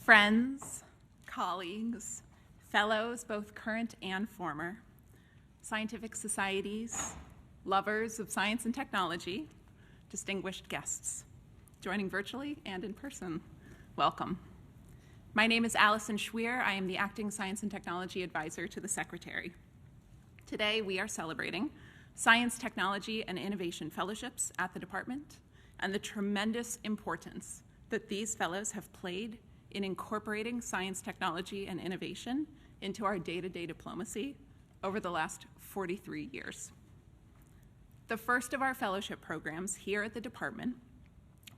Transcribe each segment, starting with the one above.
Friends, colleagues, fellows, both current and former, scientific societies, lovers of science and technology, distinguished guests, joining virtually and in person, welcome. My name is Allison Schweer. I am the Acting Science and Technology Advisor to the Secretary. Today, we are celebrating Science, Technology, and Innovation Fellowships at the Department and the tremendous importance that these fellows have played in incorporating science, technology, and innovation into our day-to-day diplomacy over the last 43 years. The first of our fellowship programs here at the Department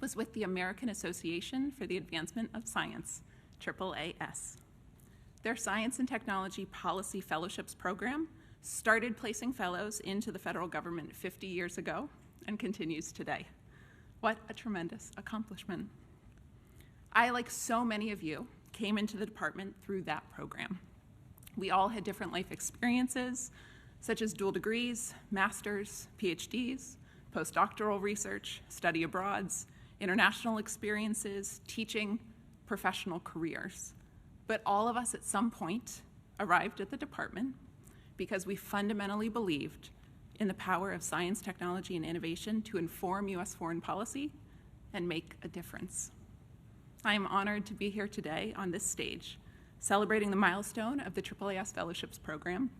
was with the American Association for the Advancement of Science, AAAS. Their Science and Technology Policy Fellowships program started placing fellows into the federal government 50 years ago and continues today. What a tremendous accomplishment. I, like so many of you, came into the department through that program. We all had different life experiences, such as dual degrees, masters, PhDs, postdoctoral research, study abroads, international experiences, teaching, professional careers. But all of us at some point arrived at the department because we fundamentally believed in the power of science, technology, and innovation to inform U.S. foreign policy and make a difference. I am honored to be here today on this stage, celebrating the milestone of the AAAS Fellowships Program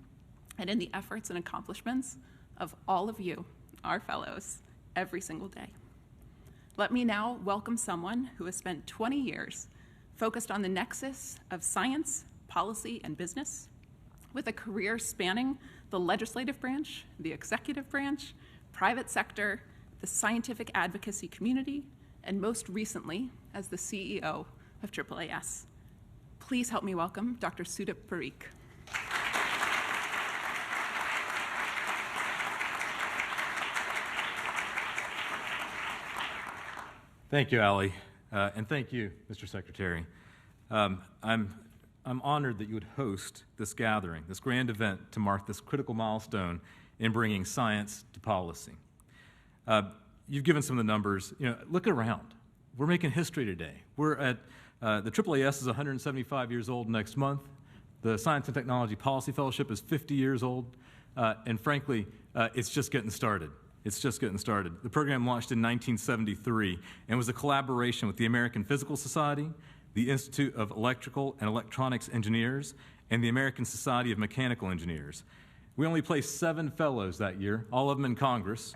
and in the efforts and accomplishments of all of you, our fellows, every single day. Let me now welcome someone who has spent 20 years focused on the nexus of science, policy, and business, with a career spanning the legislative branch, the executive branch, private sector, the scientific advocacy community, and most recently as the CEO of AAAS. Please help me welcome Dr. Sudip Parikh. Thank you, Allie, and thank you, Mr. Secretary. I'm honored that you would host this gathering, this grand event to mark this critical milestone in bringing science to policy. You've given some of the numbers. Look around. We're making history today. We're at the AAAS is 175 years old next month. The Science and Technology Policy Fellowship is 50 years old, and frankly, it's just getting started. It's just getting started. The program launched in 1973 and was a collaboration with the American Physical Society, the Institute of Electrical and Electronics Engineers, and the American Society of Mechanical Engineers. We only placed 7 fellows that year, all of them in Congress.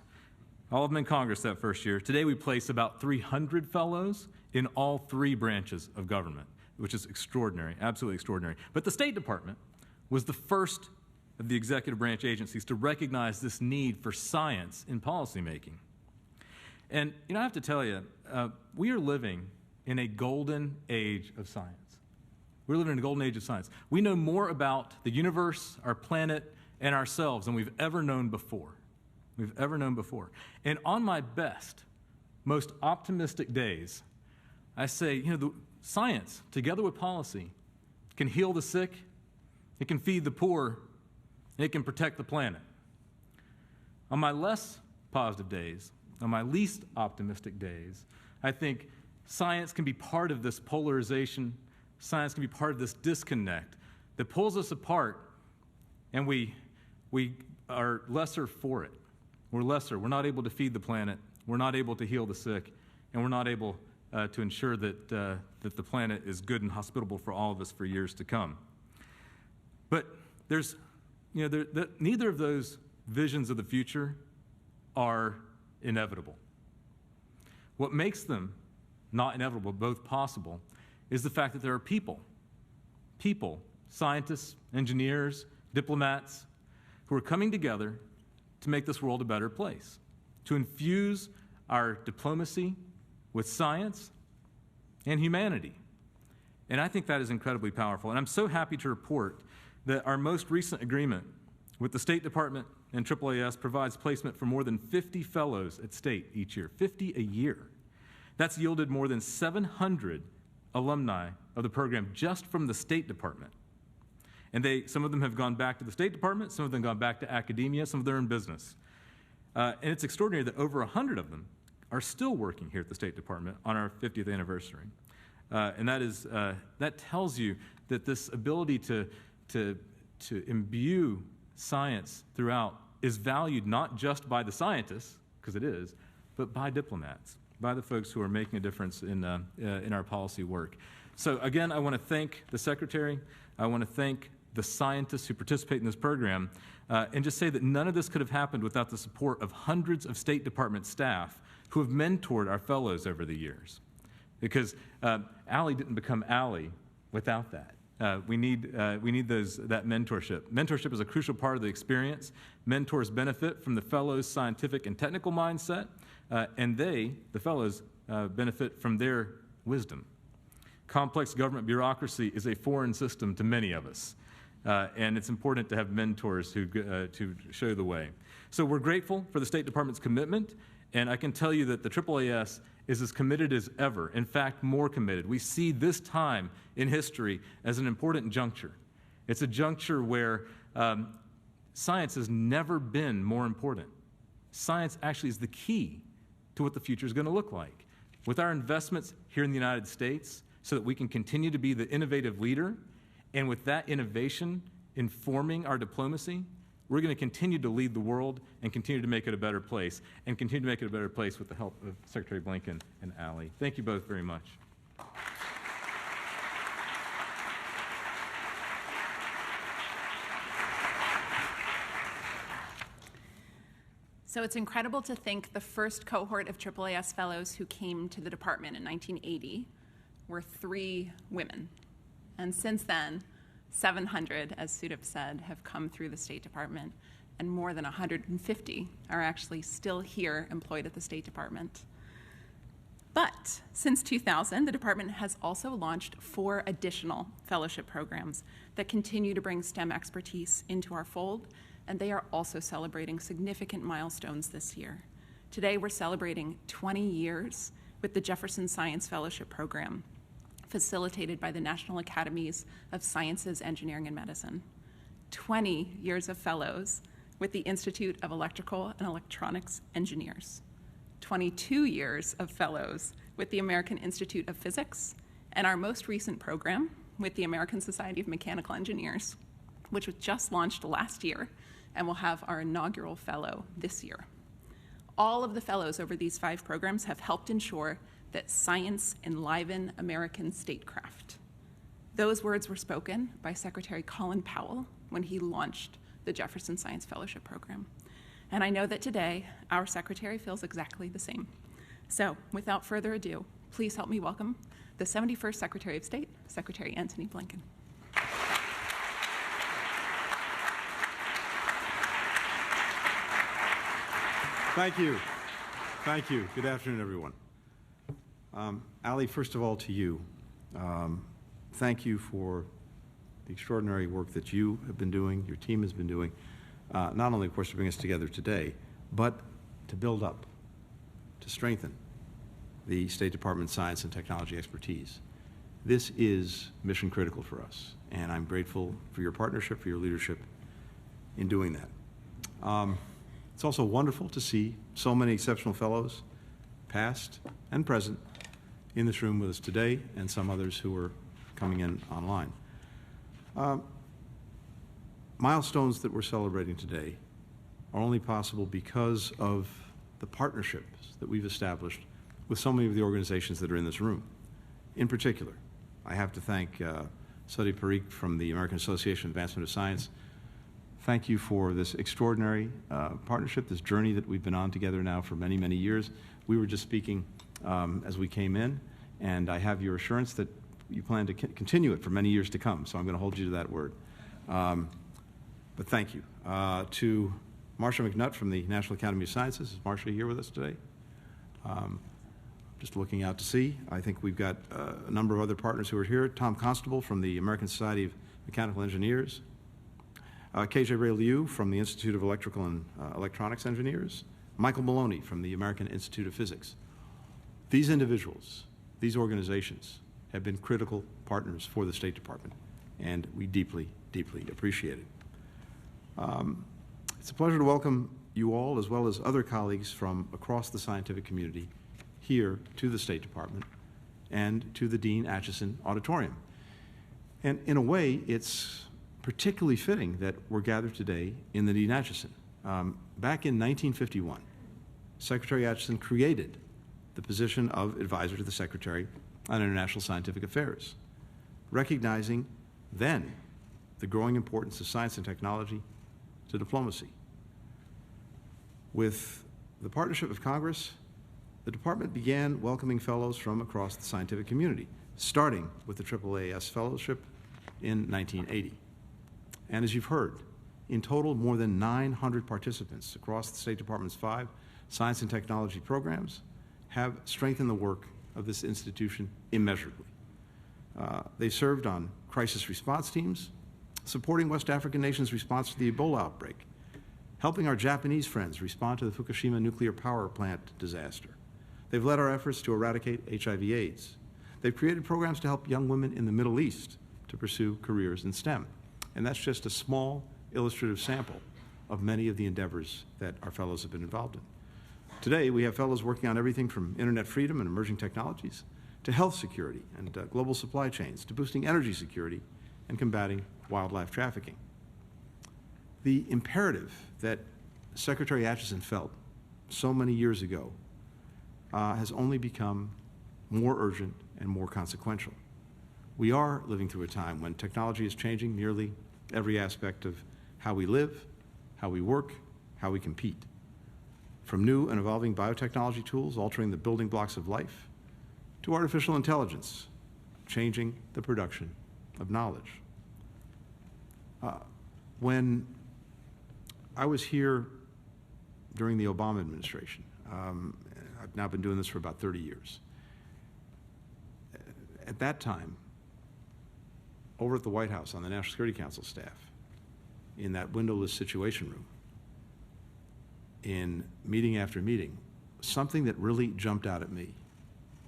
All of them in Congress that first year. Today we place about 300 fellows in all 3 branches of government, which is extraordinary, absolutely extraordinary. But the State Department was the first of the executive branch agencies to recognize this need for science in policymaking. And I have to tell you, we are living in a golden age of science. We're living in a golden age of science. We know more about the universe, our planet, and ourselves than we've ever known before. And on my best, most optimistic days, I say, the science, together with policy, can heal the sick, it can feed the poor, and it can protect the planet. On my less positive days, on my least optimistic days, I think science can be part of this polarization, science can be part of this disconnect that pulls us apart, and we are lesser for it. We're lesser. We're not able to feed the planet. We're not able to heal the sick. And we're not able to ensure that the planet is good and hospitable for all of us for years to come. But there's, neither of those visions of the future are inevitable. What makes them not inevitable, both possible, is the fact that there are people, scientists, engineers, diplomats, who are coming together to make this world a better place, to infuse our diplomacy with science and humanity. And I think that is incredibly powerful. And I'm so happy to report that our most recent agreement with the State Department and AAAS provides placement for more than 50 fellows at State each year, 50 a year. That's yielded more than 700 alumni of the program just from the State Department. And some of them have gone back to the State Department, some of them gone back to academia, some of them are in business. And it's extraordinary that over 100 of them are still working here at the State Department on our 50th anniversary. and that tells you that this ability to imbue science throughout is valued not just by the scientists, because it is, but by diplomats, by the folks who are making a difference in our policy work. So again, I want to thank the Secretary. I want to thank the scientists who participate in this program, and just say that none of this could have happened without the support of hundreds of State Department staff who have mentored our fellows over the years. Because Allie didn't become Allie without that. We need that mentorship. Mentorship is a crucial part of the experience. Mentors benefit from the fellows' scientific and technical mindset, and the fellows, benefit from their wisdom. Complex government bureaucracy is a foreign system to many of us, and it's important to have mentors who to show the way. So we're grateful for the State Department's commitment, and I can tell you that the AAAS is as committed as ever, in fact, more committed. We see this time in history as an important juncture. It's a juncture where science has never been more important. Science actually is the key to what the future is going to look like. With our investments here in the United States, so that we can continue to be the innovative leader, and with that innovation informing our diplomacy, we're going to continue to lead the world and continue to make it a better place, and continue to make it a better place with the help of Secretary Blinken and Allie. Thank you both very much. So it's incredible to think the first cohort of AAAS fellows who came to the department in 1980 were 3 women. And since then, 700, as Sudip said, have come through the State Department, and more than 150 are actually still here employed at the State Department. But since 2000, the department has also launched 4 additional fellowship programs that continue to bring STEM expertise into our fold, and they are also celebrating significant milestones this year. Today, we're celebrating 20 years with the Jefferson Science Fellowship Program, facilitated by the National Academies of Sciences, Engineering, and Medicine. 20 years of fellows with the Institute of Electrical and Electronics Engineers. 22 years of fellows with the American Institute of Physics, and our most recent program with the American Society of Mechanical Engineers, which was just launched last year, and will have our inaugural fellow this year. All of the fellows over these 5 programs have helped ensure that science enliven American statecraft. Those words were spoken by Secretary Colin Powell when he launched the Jefferson Science Fellowship Program. And I know that today, our secretary feels exactly the same. So without further ado, please help me welcome the 71st Secretary of State, Secretary Antony Blinken. Thank you. Thank you. Good afternoon, everyone. Allie, first of all, to you, thank you for the extraordinary work that you have been doing, your team has been doing, not only, of course, to bring us together today, but to build up, to strengthen the State Department science and technology expertise. This is mission critical for us, and I'm grateful for your partnership, for your leadership in doing that. It's also wonderful to see so many exceptional fellows, past and present, in this room with us today, and some others who are coming in online. Milestones that we're celebrating today are only possible because of the partnerships that we've established with so many of the organizations that are in this room. In particular, I have to thank Sadi Parikh from the American Association of Advancement of Science. Thank you for this extraordinary partnership, this journey that we've been on together now for many, many years. We were just speaking as we came in, and I have your assurance that you plan to continue it for many years to come, so I'm going to hold you to that word. But thank you. To Marcia McNutt from the National Academy of Sciences. Is Marcia here with us today? Just looking out to see. I think we've got a number of other partners who are here. Tom Constable from the American Society of Mechanical Engineers. KJ Ray Liu from the Institute of Electrical and Electronics Engineers. Michael Maloney from the American Institute of Physics. These individuals, these organizations, have been critical partners for the State Department, and we deeply, deeply appreciate it. It's a pleasure to welcome you all, as well as other colleagues from across the scientific community, here to the State Department, and to the Dean Acheson Auditorium. And in a way, it's particularly fitting that we're gathered today in the Dean Acheson. Back in 1951, Secretary Acheson created the position of advisor to the Secretary on International Scientific Affairs, recognizing then the growing importance of science and technology to diplomacy. With the partnership of Congress, the department began welcoming fellows from across the scientific community, starting with the AAAS Fellowship in 1980. And as you've heard, in total, more than 900 participants across the State Department's 5 science and technology programs have strengthened the work of this institution immeasurably. They served on crisis response teams, supporting West African nations' response to the Ebola outbreak, helping our Japanese friends respond to the Fukushima nuclear power plant disaster. They've led our efforts to eradicate HIV/AIDS. They've created programs to help young women in the Middle East to pursue careers in STEM. And that's just a small illustrative sample of many of the endeavors that our fellows have been involved in. Today, we have fellows working on everything from internet freedom and emerging technologies to health security and global supply chains, to boosting energy security and combating wildlife trafficking. The imperative that Secretary Acheson felt so many years ago has only become more urgent and more consequential. We are living through a time when technology is changing nearly every aspect of how we live, how we work, how we compete. From new and evolving biotechnology tools altering the building blocks of life, to artificial intelligence changing the production of knowledge. When I was here during the Obama administration, I've now been doing this for about 30 years. At that time, over at the White House on the National Security Council staff, in that windowless situation room, in meeting after meeting, something that really jumped out at me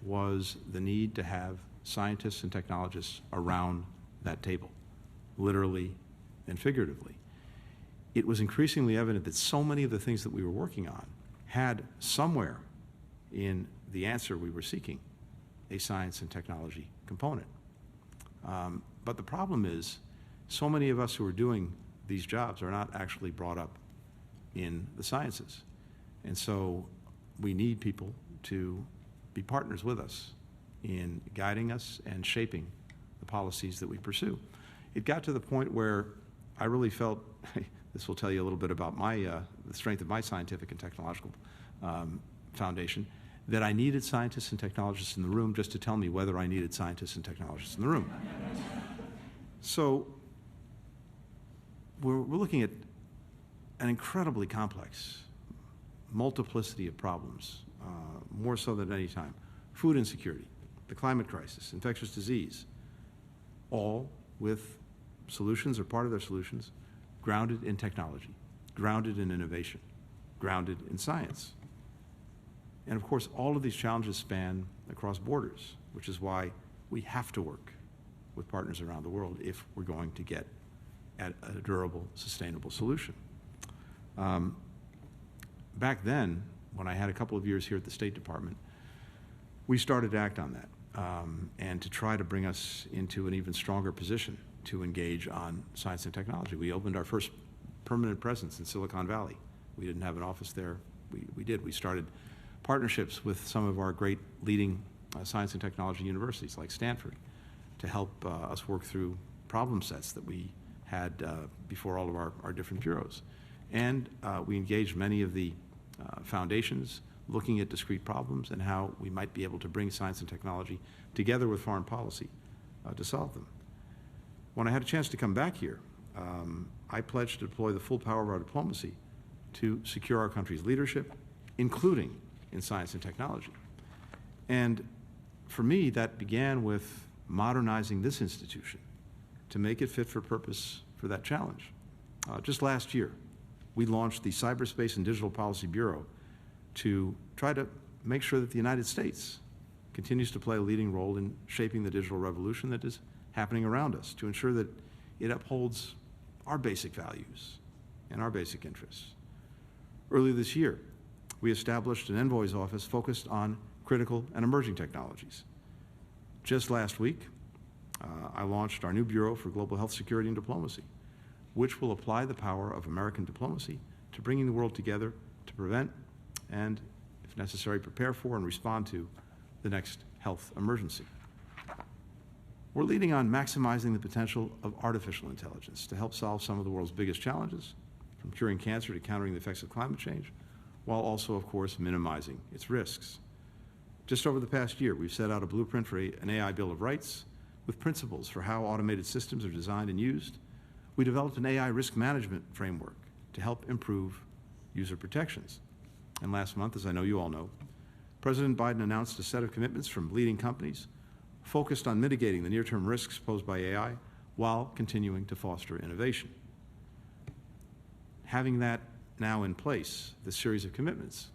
was the need to have scientists and technologists around that table, literally and figuratively. It was increasingly evident that so many of the things that we were working on had somewhere in the answer we were seeking a science and technology component. But the problem is, so many of us who are doing these jobs are not actually brought up in the sciences. And so we need people to be partners with us in guiding us and shaping the policies that we pursue. It got to the point where I really felt, this will tell you a little bit about my, the strength of my scientific and technological foundation, that I needed scientists and technologists in the room just to tell me whether I needed scientists and technologists in the room. So we're looking at an incredibly complex multiplicity of problems, more so than any time. Food insecurity, the climate crisis, infectious disease, all with solutions or part of their solutions grounded in technology, grounded in innovation, grounded in science. And of course, all of these challenges span across borders, which is why we have to work with partners around the world if we're going to get at a durable, sustainable solution. Back then, when I had a couple of years here at the State Department, we started to act on that and to try to bring us into an even stronger position to engage on science and technology. We opened our first permanent presence in Silicon Valley. We didn't have an office there. We did. We started partnerships with some of our great leading science and technology universities like Stanford to help us work through problem sets that we had before all of our different bureaus. And we engaged many of the foundations looking at discrete problems and how we might be able to bring science and technology together with foreign policy to solve them. When I had a chance to come back here, I pledged to deploy the full power of our diplomacy to secure our country's leadership, including in science and technology. And for me, that began with modernizing this institution to make it fit for purpose for that challenge. Just last year, we launched the Cyberspace and Digital Policy Bureau to try to make sure that the United States continues to play a leading role in shaping the digital revolution that is happening around us, to ensure that it upholds our basic values and our basic interests. Earlier this year, we established an envoy's office focused on critical and emerging technologies. Just last week, I launched our new Bureau for Global Health Security and Diplomacy, which will apply the power of American diplomacy to bringing the world together to prevent and, if necessary, prepare for and respond to the next health emergency. We're leading on maximizing the potential of artificial intelligence to help solve some of the world's biggest challenges, from curing cancer to countering the effects of climate change, while also, of course, minimizing its risks. Just over the past year, we've set out a blueprint for an AI Bill of Rights with principles for how automated systems are designed and used. We developed an AI risk management framework to help improve user protections. And last month, as I know you all know, President Biden announced a set of commitments from leading companies focused on mitigating the near-term risks posed by AI while continuing to foster innovation. Having that now in place, this series of commitments,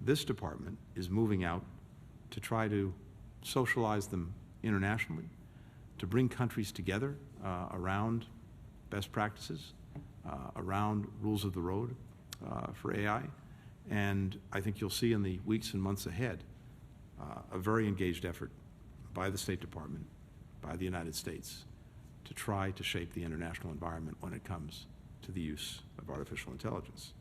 this department is moving out to try to socialize them internationally, to bring countries together around best practices, around rules of the road for AI. And I think you'll see in the weeks and months ahead a very engaged effort by the State Department, by the United States, to try to shape the international environment when it comes to the use of artificial intelligence.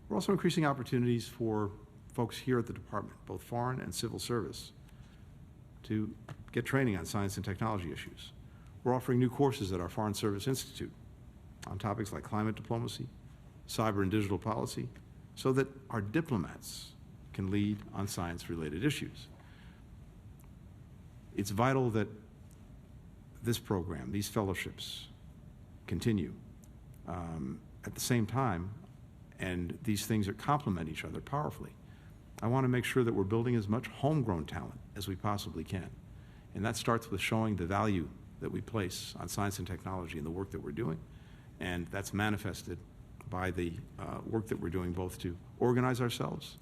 We're also increasing opportunities for folks here at the department, both foreign and civil service, to get training on science and technology issues. We're offering new courses at our Foreign Service Institute on topics like climate diplomacy, cyber and digital policy, so that our diplomats can lead on science-related issues. It's vital that this program, these fellowships, continue. At the same time, and these things that complement each other powerfully, I want to make sure that we're building as much homegrown talent as we possibly can. And that starts with showing the value that we place on science and technology in the work that we're doing. And that's manifested by the work that we're doing both to organize ourselves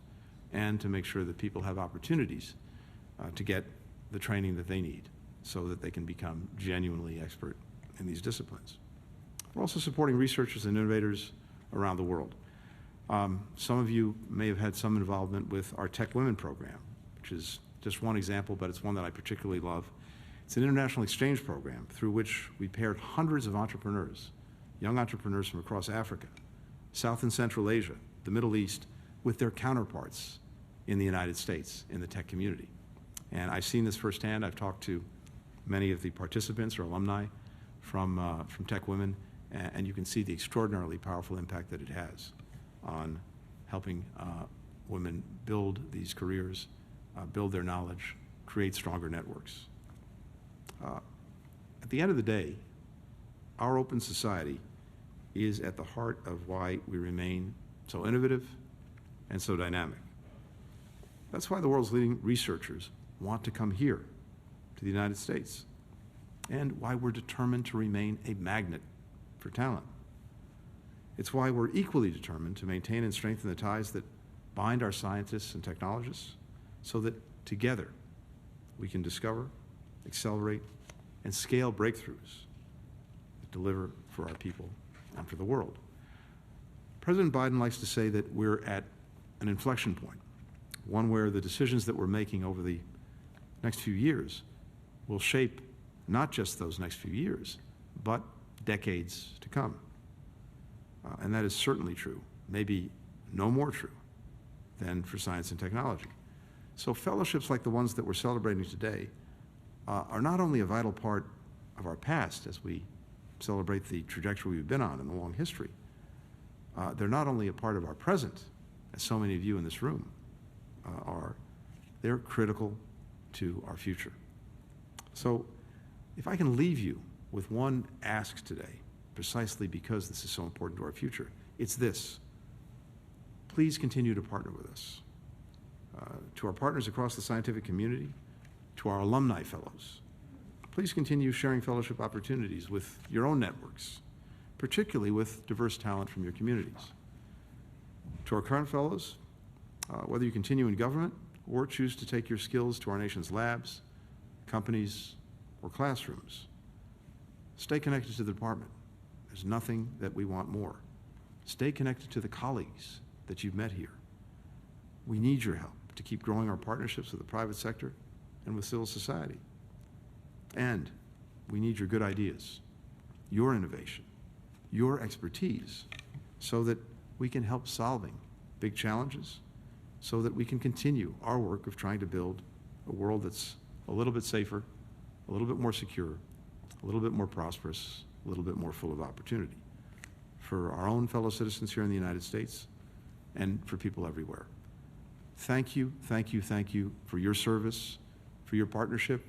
and to make sure that people have opportunities to get the training that they need so that they can become genuinely expert in these disciplines. We're also supporting researchers and innovators around the world. Some of you may have had some involvement with our Tech Women program, which is just one example, but it's one that I particularly love. It's an international exchange program through which we paired hundreds of entrepreneurs, young entrepreneurs from across Africa, South and Central Asia, the Middle East, with their counterparts in the United States in the tech community. And I've seen this firsthand. I've talked to many of the participants or alumni from Tech Women, and you can see the extraordinarily powerful impact that it has on helping women build these careers, build their knowledge, create stronger networks. At the end of the day, our open society is at the heart of why we remain so innovative and so dynamic. That's why the world's leading researchers want to come here to the United States, and why we're determined to remain a magnet for talent. It's why we're equally determined to maintain and strengthen the ties that bind our scientists and technologists so that together we can discover, accelerate, and scale breakthroughs that deliver for our people and for the world. President Biden likes to say that we're at an inflection point, one where the decisions that we're making over the next few years will shape not just those next few years, but decades to come. And that is certainly true, maybe no more true than for science and technology. So fellowships like the ones that we're celebrating today are not only a vital part of our past as we celebrate the trajectory we've been on in the long history, they're not only a part of our present, as so many of you in this room are, they're critical to our future. So if I can leave you with one ask today, precisely because this is so important to our future, it's this: please continue to partner with us. To our partners across the scientific community, to our alumni fellows, please continue sharing fellowship opportunities with your own networks, particularly with diverse talent from your communities. To our current fellows, whether you continue in government or choose to take your skills to our nation's labs, companies, or classrooms, stay connected to the department. There's nothing that we want more. Stay connected to the colleagues that you've met here. We need your help to keep growing our partnerships with the private sector and with civil society. And we need your good ideas, your innovation, your expertise, so that we can help solving big challenges, so that we can continue our work of trying to build a world that's a little bit safer, a little bit more secure, a little bit more prosperous, a little bit more full of opportunity for our own fellow citizens here in the United States and for people everywhere. Thank you, thank you, thank you for your service, for your partnership,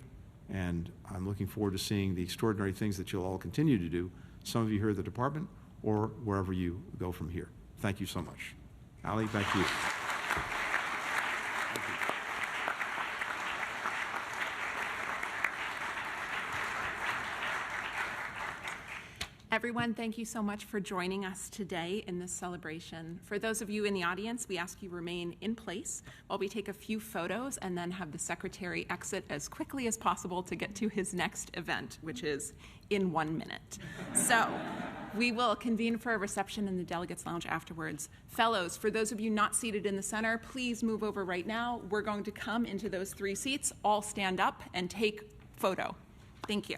and I'm looking forward to seeing the extraordinary things that you'll all continue to do, some of you here at the department or wherever you go from here. Thank you so much. Ali, back to you. Everyone, thank you so much for joining us today in this celebration. For those of you in the audience, we ask you remain in place while we take a few photos and then have the secretary exit as quickly as possible to get to his next event, which is in 1 minute. So we will convene for a reception in the Delegates Lounge afterwards. Fellows, for those of you not seated in the center, please move over right now. We're going to come into those 3 seats, all stand up and take photo. Thank you.